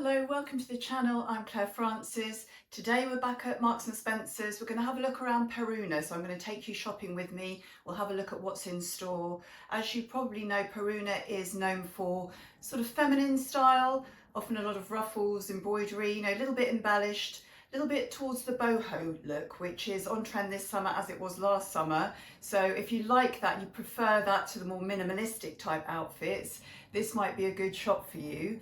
Hello, welcome to the channel. I'm Claire Francis. Today we're back at Marks and Spencer's. We're going to have a look around Per Una, so I'm going to take you shopping with me. We'll have a look at what's in store. As you probably know, Per Una is known for sort of feminine style, often a lot of ruffles, embroidery, you know, a little bit embellished, a little bit towards the boho look, which is on trend this summer as it was last summer. So if you like that, you prefer that to the more minimalistic type outfits, this might be a good shop for you.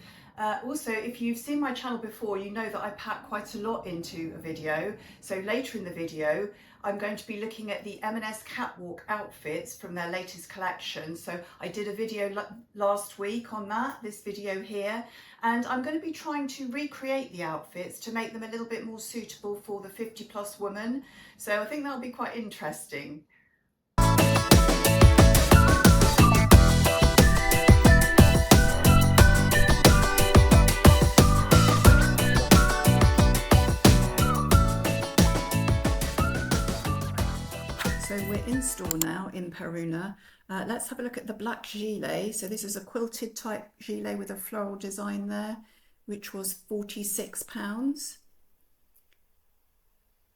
Also, if you've seen my channel before, you know that I pack quite a lot into a video. So later in the video, I'm going to be looking at the M&S catwalk outfits from their latest collection. So I did a video last week on that, this video here, and I'm going to be trying to recreate the outfits to make them a little bit more suitable for the 50+ woman. So I think that'll be quite interesting. So we're in store now in Per Una. Let's have a look at the black gilet. So this is a quilted type gilet with a floral design there, which was £46.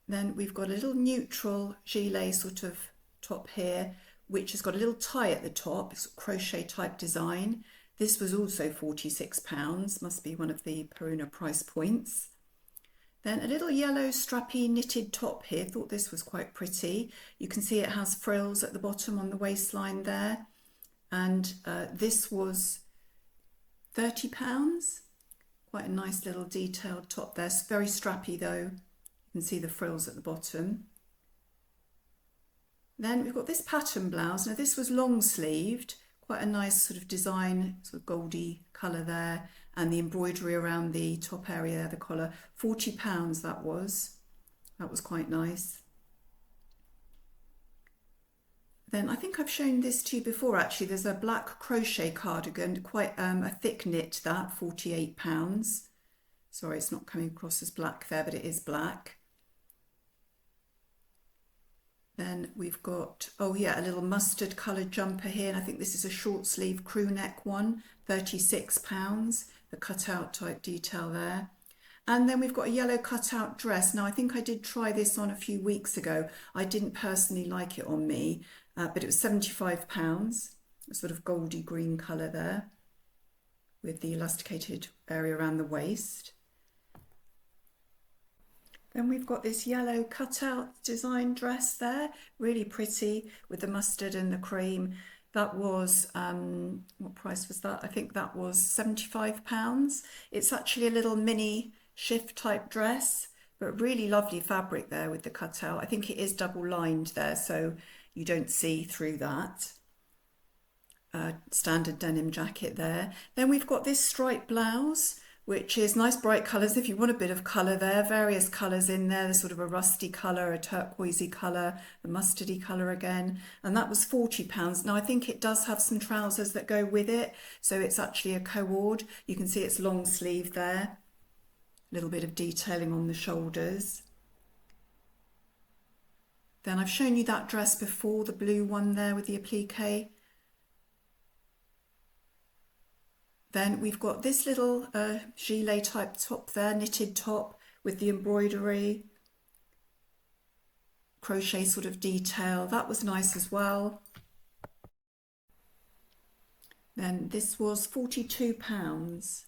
Then we've got a little neutral gilet sort of top here, which has got a little tie at the top. It's a crochet type design. This was also £46, must be one of the Per Una price points. Then a little yellow strappy knitted top here, thought this was quite pretty. You can see it has frills at the bottom on the waistline there. And this was £30. Quite a nice little detailed top there. It's very strappy though. You can see the frills at the bottom. Then we've got this pattern blouse. Now this was long sleeved, quite a nice sort of design, sort of goldy colour there. And the embroidery around the top area, the collar, £40 that was. That was quite nice. Then I think I've shown this to you before actually. There's a black crochet cardigan, quite a thick knit that, £48. Sorry, it's not coming across as black there, but it is black. Then we've got, oh yeah, a little mustard coloured jumper here. And I think this is a short sleeve crew neck one, £36. The cutout type detail there. And then we've got a yellow cutout dress. Now I think I did try this on a few weeks ago. I didn't personally like it on me, but it was £75. A sort of goldy green colour there with the elasticated area around the waist. Then we've got this yellow cutout design dress there, really pretty with the mustard and the cream. That was, what price was that? I think that was £75. It's actually a little mini shift type dress, but really lovely fabric there with the cutout. I think it is double lined there, so you don't see through that. Standard denim jacket there. Then we've got this striped blouse, which is nice bright colours if you want a bit of colour there, various colours in there. There's sort of a rusty colour, a turquoisey colour, a mustardy colour again, and that was £40. Now I think it does have some trousers that go with it, so it's actually a co-ord. You can see it's long sleeve there, a little bit of detailing on the shoulders. Then I've shown you that dress before, the blue one there with the applique. Then we've got this little gilet type top there, knitted top with the embroidery, crochet sort of detail. That was nice as well. Then this was £42.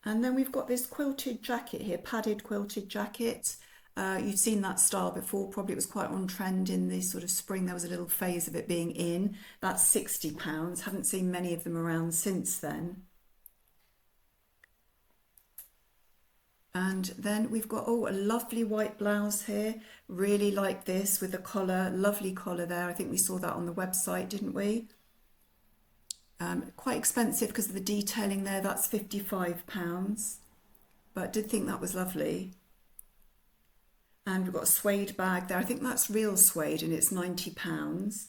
And then we've got this quilted jacket here, padded quilted jacket. You've seen that style before, probably it was quite on trend in the sort of spring. There was a little phase of it being in. That's £60. Haven't seen many of them around since then. And then we've got, oh, a lovely white blouse here. Really like this with the collar, lovely collar there. I think we saw that on the website, didn't we? Quite expensive because of the detailing there. That's £55. But I did think that was lovely. And we've got a suede bag there. I think that's real suede and it's £90.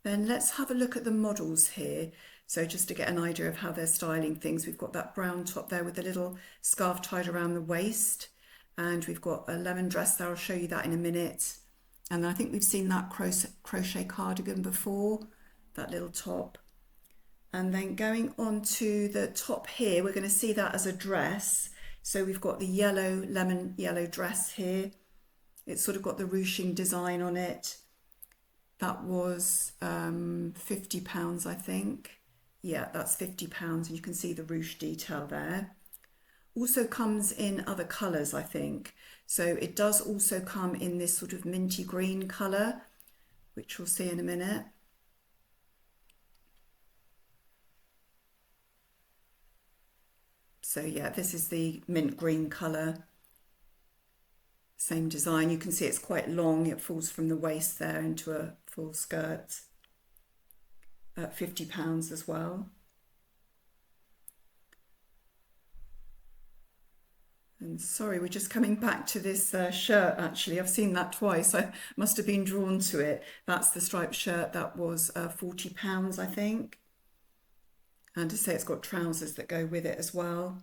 Then let's have a look at the models here. So just to get an idea of how they're styling things, we've got that brown top there with a little scarf tied around the waist. And we've got a lemon dress there. I'll show you that in a minute. And I think we've seen that crochet cardigan before, that little top. And then going on to the top here, we're going to see that as a dress. So we've got the yellow, lemon yellow dress here. It's sort of got the ruching design on it. That was £50, I think. Yeah, that's £50, and you can see the ruche detail there. Also comes in other colours, I think. So it does also come in this sort of minty green colour, which we'll see in a minute. So yeah, this is the mint green colour. Same design. You can see it's quite long. It falls from the waist there into a full skirt. At £50 as well. And sorry, we're just coming back to this shirt actually. I've seen that twice. I must have been drawn to it. That's the striped shirt. That was £40, I think. And to say it's got trousers that go with it as well.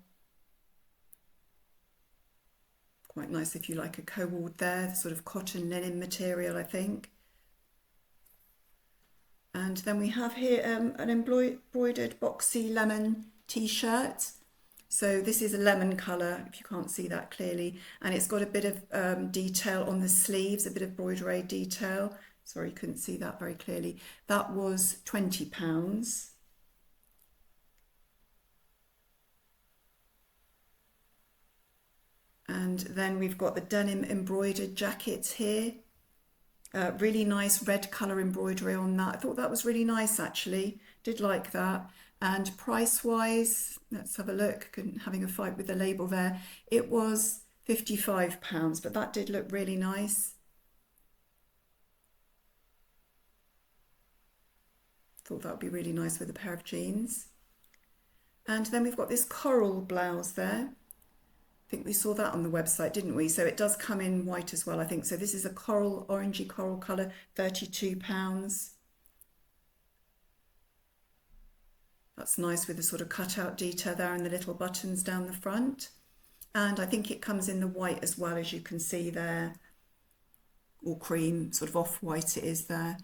Quite nice if you like a co-ord there, the sort of cotton linen material, I think. And then we have here an embroidered boxy lemon t-shirt. So this is a lemon colour, if you can't see that clearly. And it's got a bit of detail on the sleeves, a bit of broderie detail. Sorry, you couldn't see that very clearly. That was £20. And then we've got the denim embroidered jackets here. Really nice red colour embroidery on that. I thought that was really nice actually. Did like that. And price wise, let's have a look. Having a fight with the label there. It was £55, but that did look really nice. Thought that would be really nice with a pair of jeans. And then we've got this coral blouse there. I think we saw that on the website, didn't we? So it does come in white as well, I think. So this is a coral, orangey coral colour, £32. That's nice with the sort of cutout detail there and the little buttons down the front. And I think it comes in the white as well, as you can see there. Or cream, sort of off-white it is there.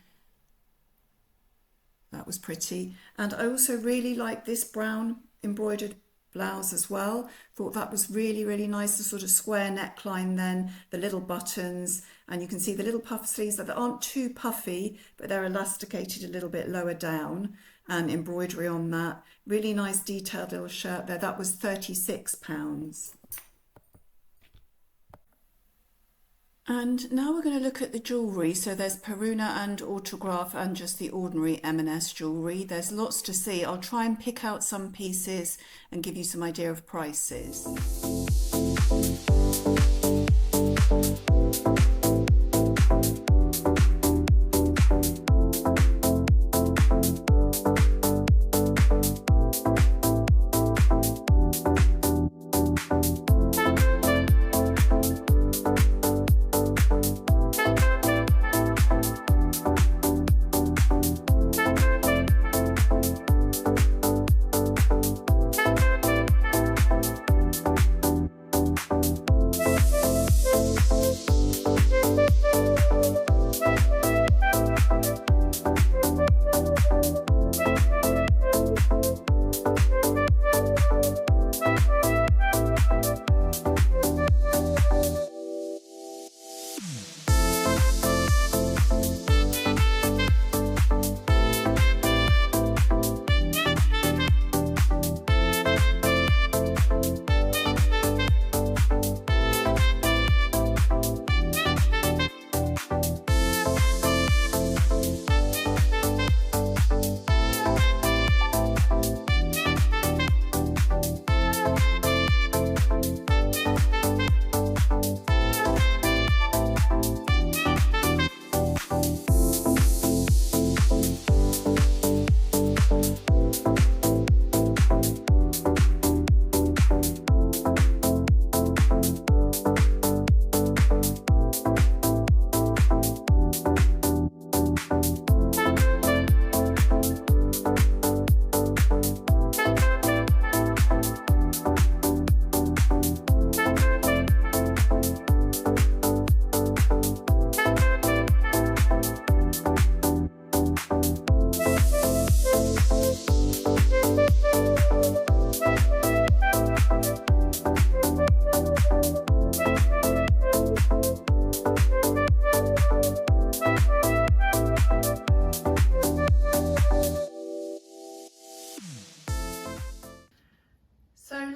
That was pretty. And I also really like this brown embroidered blouse as well. Thought that was really, really nice. The sort of square neckline then, the little buttons, and you can see the little puff sleeves that aren't too puffy, but they're elasticated a little bit lower down, and embroidery on that. Really nice detailed little shirt there. That was £36. And now we're going to look at the jewellery. So there's Per Una and Autograph and just the ordinary M&S jewellery. There's lots to see. I'll try and pick out some pieces and give you some idea of prices.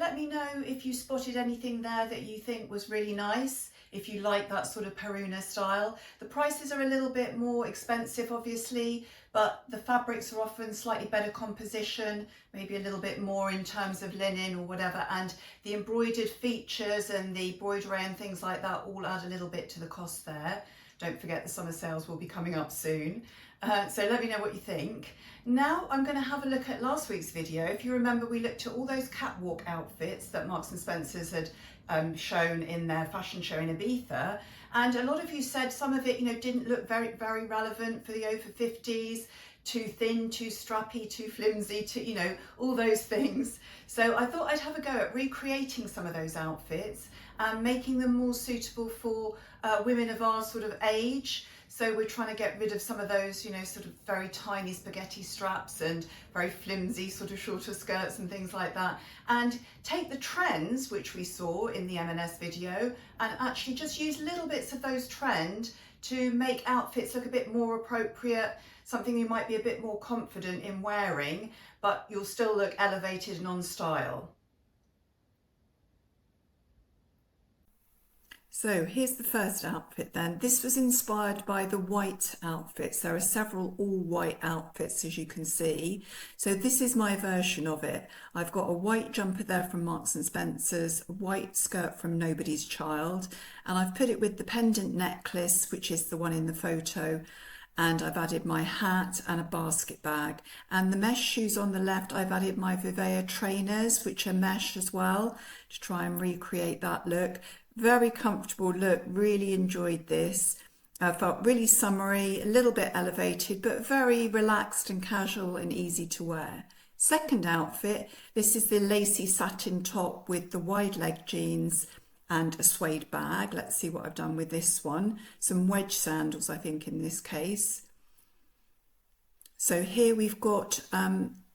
let me know if you spotted anything there that you think was really nice, if you like that sort of Per Una style. The prices are a little bit more expensive, obviously, but the fabrics are often slightly better composition, maybe a little bit more in terms of linen or whatever, and the embroidered features and the broidery and things like that all add a little bit to the cost there. Don't forget the summer sales will be coming up soon. So let me know what you think. Now I'm going to have a look at last week's video. If you remember, we looked at all those catwalk outfits that Marks and Spencer's had shown in their fashion show in Ibiza. And a lot of you said some of it, didn't look very relevant for the over 50s, too thin, too strappy, too flimsy, all those things. So I thought I'd have a go at recreating some of those outfits and making them more suitable for women of our sort of age. So we're trying to get rid of some of those, sort of very tiny spaghetti straps and very flimsy sort of shorter skirts and things like that, and take the trends which we saw in the M&S video and actually just use little bits of those trends to make outfits look a bit more appropriate, something you might be a bit more confident in wearing, but you'll still look elevated and on style. So here's the first outfit then. This was inspired by the white outfits. There are several all white outfits, as you can see. So this is my version of it. I've got a white jumper there from Marks and Spencer's, a white skirt from Nobody's Child, and I've put it with the pendant necklace, which is the one in the photo, and I've added my hat and a basket bag. And the mesh shoes on the left, I've added my Vivea trainers, which are mesh as well, to try and recreate that look. Very comfortable look, really enjoyed this. I felt really summery, a little bit elevated, but very relaxed and casual and easy to wear. Second outfit, this is the lacy satin top with the wide leg jeans and a suede bag. Let's see what I've done with this one. Some wedge sandals, I think, in this case. So here we've got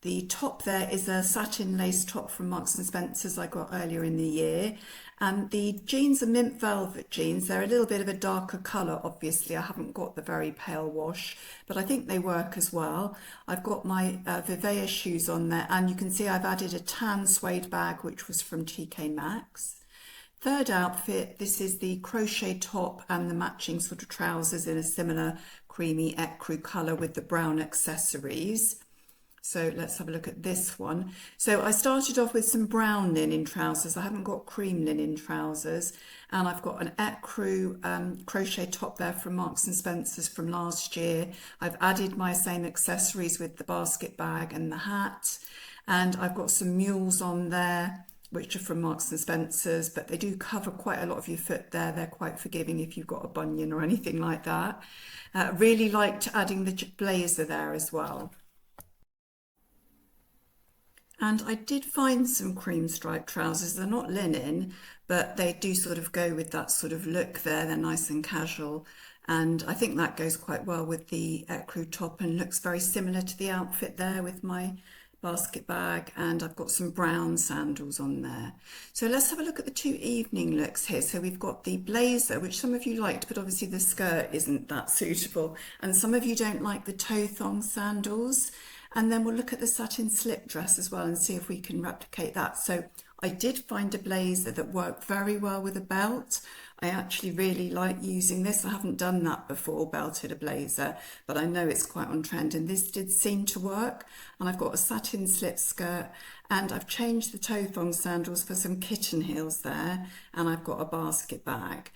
the top there is a satin lace top from Marks and Spencer's I got earlier in the year. And the jeans are mint velvet jeans. They're a little bit of a darker colour, obviously. I haven't got the very pale wash, but I think they work as well. I've got my Vivea shoes on there, and you can see I've added a tan suede bag, which was from TK Maxx. Third outfit, this is the crochet top and the matching sort of trousers in a similar creamy ecru colour with the brown accessories. So let's have a look at this one. So I started off with some brown linen trousers. I haven't got cream linen trousers, and I've got an ecru crochet top there from Marks and Spencer's from last year. I've added my same accessories with the basket bag and the hat, and I've got some mules on there which are from Marks and Spencer's, but they do cover quite a lot of your foot there. They're quite forgiving if you've got a bunion or anything like that. Really liked adding the blazer there as well. And I did find some cream striped trousers. They're not linen, but they do sort of go with that sort of look there. They're nice and casual. And I think that goes quite well with the ecru top and looks very similar to the outfit there with my basket bag. And I've got some brown sandals on there. So let's have a look at the two evening looks here. So we've got the blazer, which some of you liked, but obviously the skirt isn't that suitable. And some of you don't like the toe thong sandals. And then we'll look at the satin slip dress as well and see if we can replicate that. So I did find a blazer that worked very well with a belt. I actually really like using this. I haven't done that before, belted a blazer, but I know it's quite on trend, and this did seem to work. And I've got a satin slip skirt, and I've changed the toe thong sandals for some kitten heels there, and I've got a basket bag.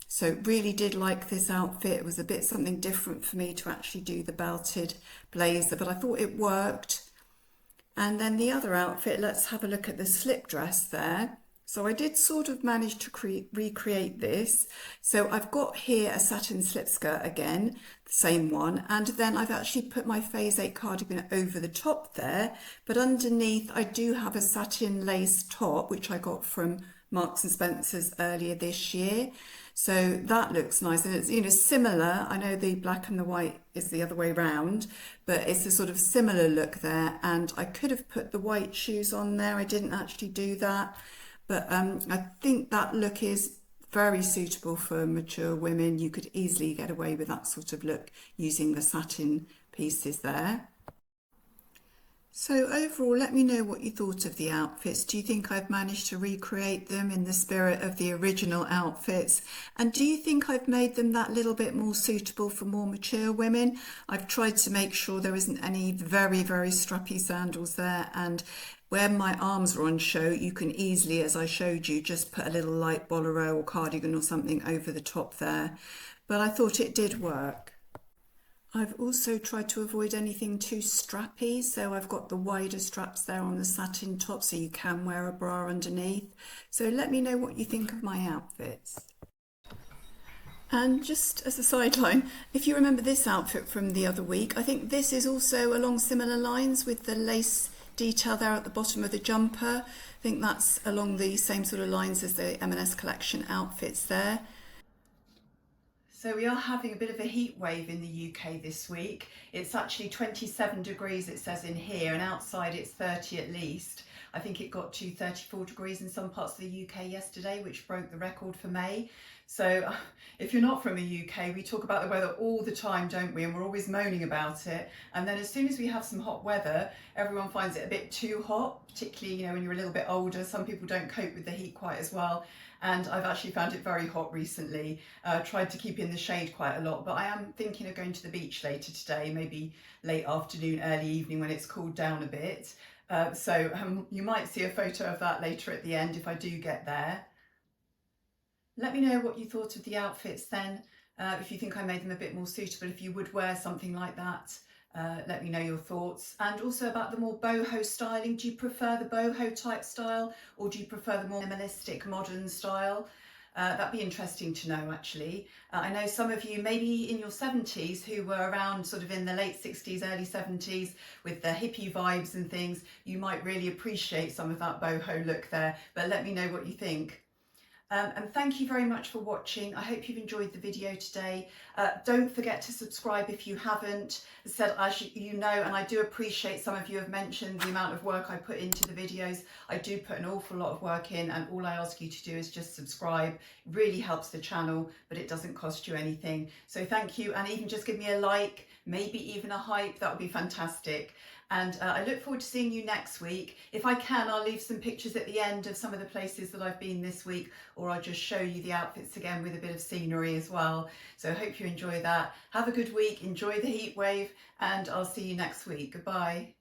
So really did like this outfit. It was a bit something different for me to actually do the belted blazer, but I thought it worked. And then the other outfit, let's have a look at the slip dress there. So I did sort of manage to recreate this. So I've got here a satin slip skirt again, the same one, and then I've actually put my phase 8 cardigan over the top there, but underneath I do have a satin lace top, which I got from Marks and Spencer's earlier this year. So that looks nice, and it's similar. I know the black and the white is the other way round, but it's a sort of similar look there. And I could have put the white shoes on there. I didn't actually do that, but I think that look is very suitable for mature women. You could easily get away with that sort of look using the satin pieces there. So overall, let me know what you thought of the outfits. Do you think I've managed to recreate them in the spirit of the original outfits? And do you think I've made them that little bit more suitable for more mature women? I've tried to make sure there isn't any very, very strappy sandals there. And where my arms are on show, you can easily, as I showed you, just put a little light bolero or cardigan or something over the top there. But I thought it did work. I've also tried to avoid anything too strappy, so I've got the wider straps there on the satin top so you can wear a bra underneath. So let me know what you think of my outfits. And just as a sideline, if you remember this outfit from the other week, I think this is also along similar lines with the lace detail there at the bottom of the jumper. I think that's along the same sort of lines as the M&S collection outfits there. So we are having a bit of a heat wave in the UK this week. It's actually 27 degrees it says in here, and outside it's 30 at least. I think it got to 34 degrees in some parts of the UK yesterday, which broke the record for May. So if you're not from the UK, we talk about the weather all the time, don't we? And we're always moaning about it. And then as soon as we have some hot weather, everyone finds it a bit too hot, particularly, when you're a little bit older. Some people don't cope with the heat quite as well. And I've actually found it very hot recently. Tried to keep in the shade quite a lot, but I am thinking of going to the beach later today, maybe late afternoon, early evening when it's cooled down a bit. So you might see a photo of that later at the end if I do get there. Let me know what you thought of the outfits then, if you think I made them a bit more suitable, if you would wear something like that. Let me know your thoughts, and also about the more boho styling. Do you prefer the boho type style, or do you prefer the more minimalistic modern style? That'd be interesting to know actually. I know some of you maybe in your 70s who were around sort of in the late 60s, early 70s with the hippie vibes and things, you might really appreciate some of that boho look there, but let me know what you think. And thank you very much for watching. I hope you've enjoyed the video today. Don't forget to subscribe if you haven't. As I said, as you know, and I do appreciate some of you have mentioned the amount of work I put into the videos. I do put an awful lot of work in, and all I ask you to do is just subscribe. It really helps the channel, but it doesn't cost you anything. So thank you, and even just give me a like, maybe even a hype, that would be fantastic. And I look forward to seeing you next week. If I can, I'll leave some pictures at the end of some of the places that I've been this week, or I'll just show you the outfits again with a bit of scenery as well. So I hope you enjoy that. Have a good week, enjoy the heat wave, and I'll see you next week. Goodbye.